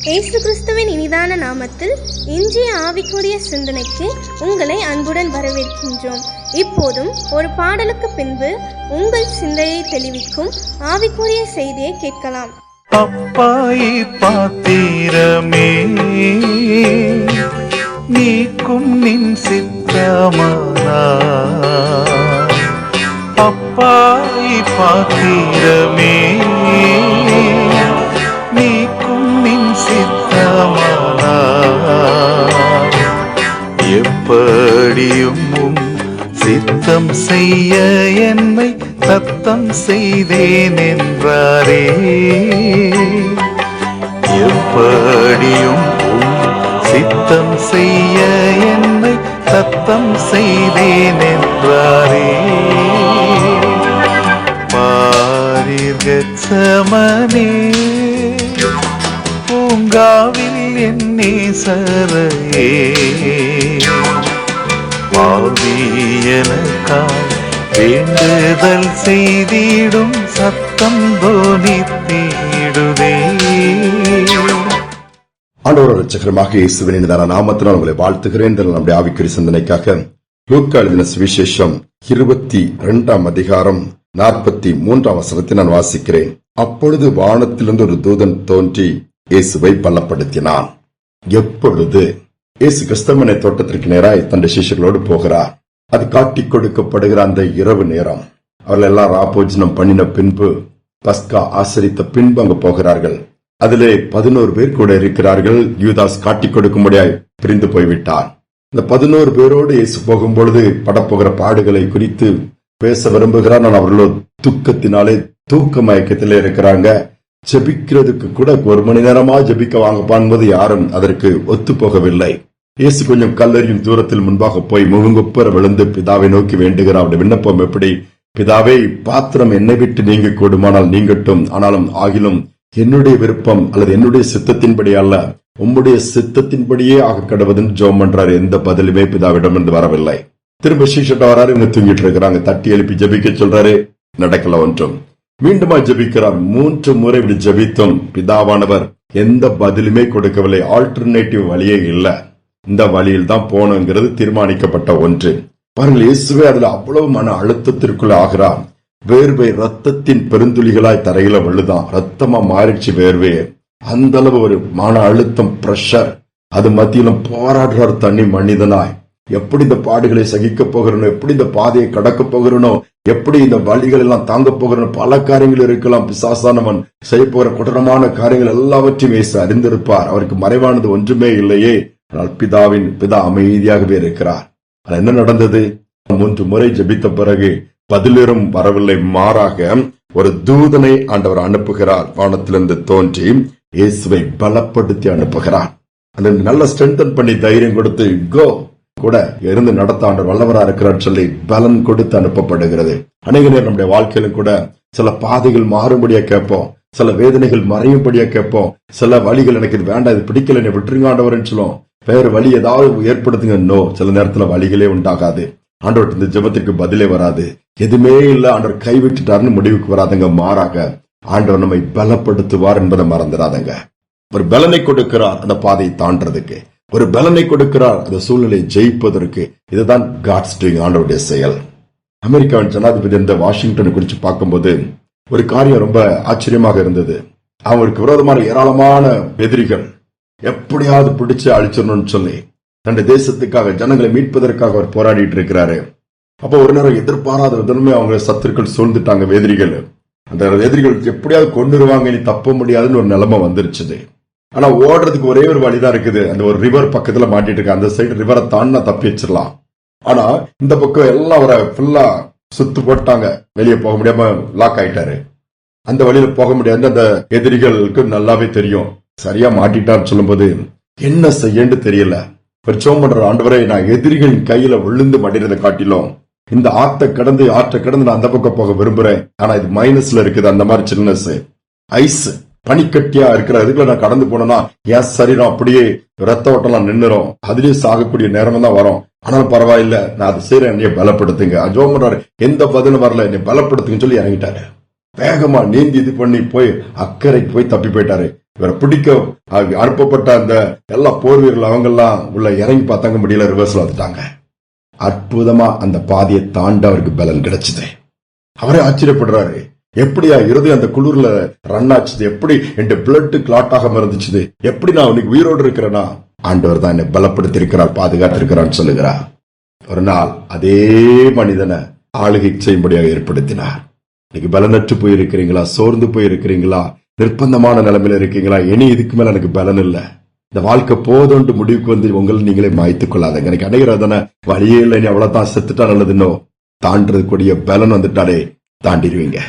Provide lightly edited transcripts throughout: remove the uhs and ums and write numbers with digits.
இயேசு கிறிஸ்துவின் இனிதான நாமத்தில் இன்றைய ஆவிக்குரிய சிந்தனைக்கு உங்களை அன்புடன் வரவேற்கின்றோம். இப்போதும் ஒரு பாடலுக்கு பின்பு உங்கள் சிந்தையை தெளிவிக்கும் ஆவிக்குரிய செய்தியை கேட்கலாம். அப்பாயி பாத்திரமே நீக்கும் நின் சித்தமானா, அப்பாயி பாத்திரமே நீக்கும் நின் சித்தமானா, எப்படியும் சித்தம் செய்ய என்னை சத்தம் செய்தேன் என்றாரே, எப்படியும் சித்தம் செய்ய என்னை சத்தம் செய்தேன் என்றாரே. பாரீர் கெத்செமனே பூங்காவில் என் நேசரையே, பாவி எனக்காய் வேண்டுதல் செய்திடும் சத்தம் தோனித்திடுதே. ஆண்டவர் இரட்சகருமாக இயேசுவின் இனிதான நாமத்தினால் உங்களை வாழ்த்துகிறேன். நம்முடைய ஆவிக்குரிய சிந்தனைக்காக லூக்கா எழுதின சுவிசேஷம் 22 அதிகாரம் 43 வசனத்தை நான் வாசிக்கிறேன். அப்பொழுது வானத்திலிருந்து ஒரு தூதன் தோன்றி இயேசுவை பலப்படுத்தினான். எப்பொழுது இயேசு கிறிஸ்தவனை தோட்டத்திற்கு நேராய் தன்னுடைய சிஷ்யர்களோடு போகிறார். அது காட்டிக் கொடுக்கப்படுகிற அந்த இரவு நேரம். அவர்கள் எல்லாம் ராபோஜனம் பண்ணின பின்பு, பஸ்கா ஆசரித்த பின்பு அங்கு போகிறார்கள். அதிலே 11 பேர் கூட இருக்கிறார்கள். யூதாஸ் காட்டிக் கொடுக்கும்படியாய் பிரிந்து போய்விட்டார். இந்த 11 பேரோடு இயேசு போகும்பொழுது படப்போகிற பாடுகளை குறித்து பேச விரும்புகிறார். நான் அவர்களோ துக்கத்தினாலே தூக்க மயக்கத்திலே இருக்கிறாங்க. ஜெபிக்கிறதுக்கு கூட 1 மணி நேரமா ஜெபிக்க வாங்க பான்பது யாரும் அதற்கு ஒத்து போகவில்லை. இயேசு கொஞ்சம் கல்லறியும் தூரத்தில் முன்பாக போய் முகங்குப்புற விழுந்து பிதாவை நோக்கி வேண்டுகிறார். அவருடைய விண்ணப்பம் எப்படி? பிதாவே, பாத்திரம் என்னை விட்டு நீங்க கூடுமானால் நீங்கட்டும், ஆனாலும் ஆகிலும் என்னுடைய விருப்பம் அல்லது என்னுடைய சித்தத்தின்படி அல்ல, உம்முடைய சித்தத்தின்படியே ஆக கடவுதுன்னு ஜெபம் பண்றாரு. எந்த பதிலுமே பிதாவிடம் இருந்து வரவில்லை. திரும்ப சீஷட்ட வராரு, இங்க தூங்கிட்டு இருக்கிறாங்க. தட்டி எழுப்பி ஜெபிக்க சொல்றாரு, நடக்கல ஒன்றும். மீண்டுமா ஜெபிக்கிறார். 3 முறை இப்படி ஜெபித்தும் பிதாவானவர் எந்த பதிலுமே கொடுக்கவில்லை. ஆல்டர்னேட்டிவ் வழியே இல்ல, இந்த வழியில் தான் போனங்கிறது தீர்மானிக்கப்பட்ட ஒன்று. பாருங்கள், இயேசுவே அதுல அவ்வளவு மன அழுத்தத்திற்குள்ள ஆகிறார். வேர்வை ரத்தத்தின் பெருந்துளிகளாய் தரையில விழுதான். ரத்தமா மாறிடுச்சு வேர்வே. அந்த அளவு ஒரு மன அழுத்தம், பிரஷர். அது மத்தியிலும் போராடுறார் தனி மனிதனாய். எப்படி இந்த பாடுகளை சகிக்க போகிறனோ, எப்படி இந்த பாதையை கடக்க போகிறனோ, எப்படி இந்த வழிகள் எல்லாம் தாங்க போகிறனோ, பல காரியங்கள் இருக்கலாம். பிசாசானவன் செய்ய போகிற கொடூரமான காரியங்கள் எல்லாவற்றையும் இயேசு அறிந்திருப்பார். அவருக்கு மறைவானது ஒன்றுமே இல்லையே. ஆனால் பிதா அமைதியாகவே இருக்கிறார். அது என்ன நடந்தது? 3 முறை ஜெபித்த பிறகு பதிலும் வரவில்லை. மாறாக ஒரு தூதனை ஆண்டவர் அனுப்புகிறார். வானத்திலிருந்து தோன்றி இயேசுவை பலப்படுத்தி அனுப்புகிறார். அந்த நல்ல ஸ்ட்ரென்தன் பண்ணி தைரியம் கொடுத்து கோ கூட இருந்து நடத்த ஆண்டவர் வல்லவரா இருக்கிறார் சொல்லி பலன் கொடுத்து அனுப்பப்படுகிறது. அநேக நேரம் நம்முடைய வாழ்க்கையிலும் கூட சில பாதைகள் மாறும்படியா கேட்போம், சில வேதனைகள் மறையும்படியா கேட்போம், சில வழிகள் எனக்கு இது வேண்டாம், இது பிடிக்கல, என்ன விட்டுருங்க ஆண்டவர்னு சொல்லுவோம். வேறு வழி ஏதாவது ஏற்படுத்துங்க. நோ, சில நேரத்துல வழிகளே உண்டாகாது. ஆண்டவர் இந்த ஜெபத்திற்கு பதிலே வராது. எதுவுமே இல்ல, ஆண்டவர் கைவிட்டுட்டாருன்னு முடிவுக்கு வராதுங்க. மாறாக ஆண்டவர் நம்மை பலப்படுத்துவார் என்பதை மறந்துடாதங்க. ஒரு பலனை கொடுக்கிறார் அந்த பாதையை தாண்டறதுக்கு, ஒரு பலனை கொடுக்கிறார் அந்த சூழ்நிலையை ஜெயிப்பதற்கு. இதுதான் காட்ஸ் டூயிங், ஆண்டவருடைய செயல். அமெரிக்காவின் ஜனாதிபதி இந்த வாஷிங்டனை குறித்து பார்க்கும்போது ஒரு காரியம் ரொம்ப ஆச்சரியமாக இருந்தது. அவருக்கு விரோதமான ஏராளமான எதிரிகள் எப்படியாவது பிடிச்சு அழிச்சிடணும்னு சொல்லி தன்னுடைய தேசத்துக்காக, ஜனங்களை மீட்பதற்காக அவர் போராடிட்டு இருக்கிறாரு. அப்போ ஒரு நேரம் எதிர்பாராத விதமே அவங்க சத்துருக்கள் சூழ்ந்துட்டாங்க, எதிரிகள். அந்த எதிரிகள் எப்படியாவது கொண்டுருவாங்க, இனி தப்ப முடியாதுன்னு ஒரு நிலைமை வந்துருச்சு. ஆனா ஓடுறதுக்கு ஒரே ஒரு வழிதான் இருக்குது. அந்த ஒரு ரிவர் பக்கத்துல மாட்டிட்டு இருக்கு. அந்த சைடு ரிவரை தாண்டினா தப்பி வச்சிடலாம். ஆனா இந்த பக்கம் எல்லாம் அவரை ஃபுல்லா சுத்து போட்டாங்க. வெளியே போக முடியாம லாக் ஆயிட்டாரு. அந்த வழியில போக முடியாது. அந்த எதிரிகளுக்கு நல்லாவே தெரியும். சரியா மாட்டிட்டான்னு சொல்லும்போது என்ன செய்யன்னு தெரியல. ஜெபம் பண்ற, ஆண்டவரே, நான் எதிரிகளின் கையில விழுந்து மடிறதை காட்டிலும் இந்த ஆற்றை கடந்து நான் அந்த பக்கம் போக விரும்புறேன். ஆனா இது மைனஸ்ல இருக்குது. அந்த மாதிரி சில்னஸ், ஐஸ், பனிக்கட்டியா இருக்கிற இதுக்குள்ள நான் கடந்து போனேன்னா என் சரீரம் அப்படியே ரத்த ஓட்டலாம் நின்னுரும். அதுலயும் சாகக்கூடிய நேரம் தான் வரும். ஆனாலும் பரவாயில்ல, நான் அதை செய்யறேன், என்னைய பலப்படுத்துங்க. ஜெபம் பண்றாரு, எந்த பதிலும் வரல, என்னை பலப்படுத்துங்கன்னு சொல்லி இறங்கிட்டாரு. வேகமா நீந்தி இது பண்ணி போய் அக்கறைக்கு போய் தப்பி போயிட்டாரு. இவரை பிடிக்கும். அனுப்பப்பட்ட அந்த எல்லா போர் வீரர்கள் அவங்க எல்லாம் உள்ள இறங்கி பார்த்தாங்க, முடியல, ரிவர்ஸ்ல வந்துட்டாங்க. அற்புதமா அந்த பாதையை தாண்ட அவருக்கு பலன் கிடைச்சது. அவரே ஆச்சரியப்படுறாரு, எப்படியா இருதயம் அந்த குளிர்ல ரன் ஆச்சுது, எப்படி என் பிளட் கிளாட் ஆகாம இருந்துச்சு, எப்படி நான் அவனுக்கு உயிரோடு இருக்கிறேனா? ஆண்டவர் தான் என்னை பலப்படுத்தி இருக்கிறார், பாதுகாத்திருக்கிறான்னு சொல்லுகிறார். ஒரு நாள் அதே மனிதனை ஆளுகை செய்யும்படியாக ஏற்படுத்தினார். இன்னைக்கு பலனற்று போயிருக்கிறீங்களா? சோர்ந்து போயிருக்கிறீங்களா? நிர்பந்தமான நிலைமையில இருக்கீங்களா? இனி இதுக்கு மேல எனக்கு பலன் இல்ல, இந்த வாழ்க்கை போதோண்டு முடிவுக்கு வந்து உங்களை நீங்களே மாய்த்துக் கொள்ளாதங்க. எனக்கு அடைகிறதான வழியே இல்லை, நீ அவ்வளவுதான், செத்துட்டா நல்லதுன்னோ. தாண்டக்கூடிய பலன் வந்துட்டாலே தாண்டிடுவீங்க.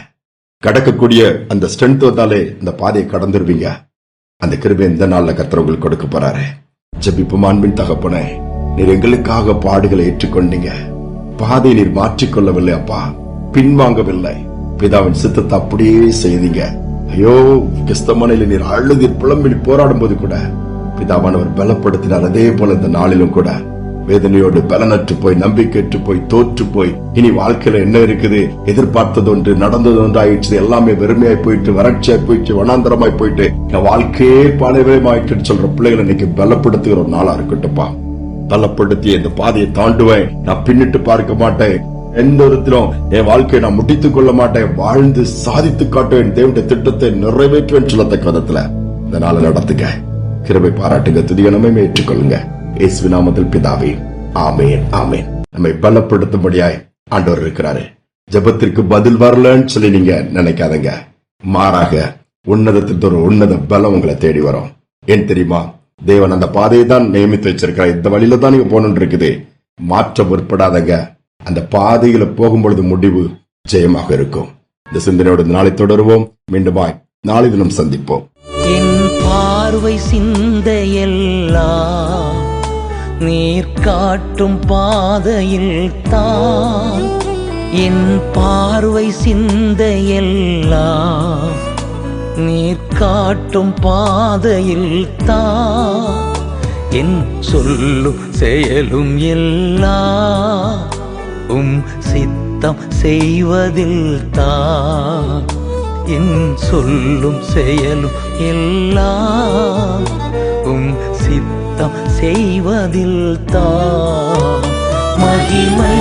கடக்கக்கூடிய அந்த ஸ்ட்ரென்த் வந்தாலே இந்த பாதையை கடந்துருவீங்க. அந்த கிருபை இந்த நாள்ல கர்த்தர் உங்களுக்கு கொடுக்க போறாரு. ஜெபிப்போம். அன்பின் தகப்பனே, நீர் எங்களுக்காக பாடுகளை ஏற்றுக்கொண்டீங்க. பாதையை நீர் மாற்றிக்கொள்ளவில்லை அப்பா, பின்வாங்கவில்லை. பிதாவின் சித்தத்தை அப்படியே செய்தீங்க. ஐயோ, கிறிஸ்தமனையில நீர் அழுதி புலம்பி போராடும் போது கூட பிதாவானவர் பலப்படுத்தினார். அதே போல இந்த நாளிலும் கூட வேதனையோடு பலனற்று போய், நம்பிக்கையற்று போய், தோற்று போய், இனி வாழ்க்கையில என்ன இருக்குது, எதிர்பார்த்தது ஒன்று நடந்தது ஒன்று ஆயிடுச்சு, எல்லாமே வெறுமையாய் போயிட்டு, வறட்சியாய் போயிட்டு, வனாந்தரமாய் போயிட்டு, என் வாழ்க்கையே பாலைவயமாயிட்டு சொல்ற பிள்ளைகளை இன்னைக்கு பலப்படுத்துகிற ஒரு நாளா இருக்கட்டும்பா. பலப்படுத்தி இந்த பாதையை தாண்டுவேன், நான் பின்னிட்டு பார்க்க மாட்டேன், எந்த விதத்திலும் என் வாழ்க்கையை நான் முடித்துக் கொள்ள மாட்டேன், வாழ்ந்து சாதித்து காட்டுவேன், தேவனுடைய திட்டத்தை நிறைவேற்றுவேன் சொல்லத்தக்க விதத்துல இந்த நாளை நடத்துங்க. கிருபை பாராட்டுங்க, துதிகனமே ஏற்றுக்கொள்ளுங்க. இயேசுவின் நாமத்தில் பிதாவே, ஆமென், ஆமென். நம்மை பலப்படுத்தும்படியாய் ஆண்டவர் இருக்கிறாரு. ஜெபத்திற்கு பதில் வரலன்னு சொல்லி நீங்க நினைக்காதங்க. மாறாக உன்னதத்திற்கு ஒரு உன்னத பலம் உங்களை தேடி வரும். ஏன் தெரியுமா? தேவன் அந்த பாதையை தான் நியமித்து வச்சிருக்கிறார். இந்த வழியில தான் நீங்க போகணும் இருக்குது. மாற்ற முற்படாதங்க. அந்த பாதையில போகும்பொழுது முடிவு ஜெயமாக இருக்கும். இந்த சிந்தனையோடு நாளை தொடருவோம். மீண்டுமாய் நாளை தினம் சந்திப்போம். என் பார்வை சிந்தையெல்லாம் நீர் காட்டும் பாதையில் தான். என் பார்வை சிந்தையெல்லாம் நீர் காட்டும் பாதையில் தான். என் சொல்லும் செயலும் எல்லாம் சித்தம் செய்வதில் தான். என் சொல்லும் செயலும் எல்லாம் சித்தம் செய்வதில் தான். மகிமை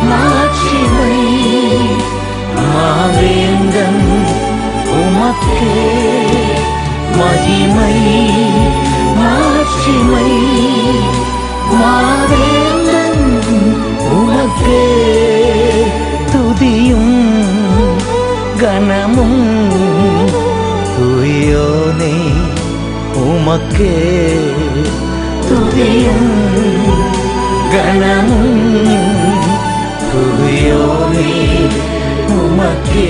மாட்சிமை மாவேந்தன் உமக்கே. மகிமை மாட்சிமை மாவேந்தன் உமக்கே. துதியும் கனமும் துயோனே உமக்கே. துதியும் கனமும் துயோனே உமக்கே.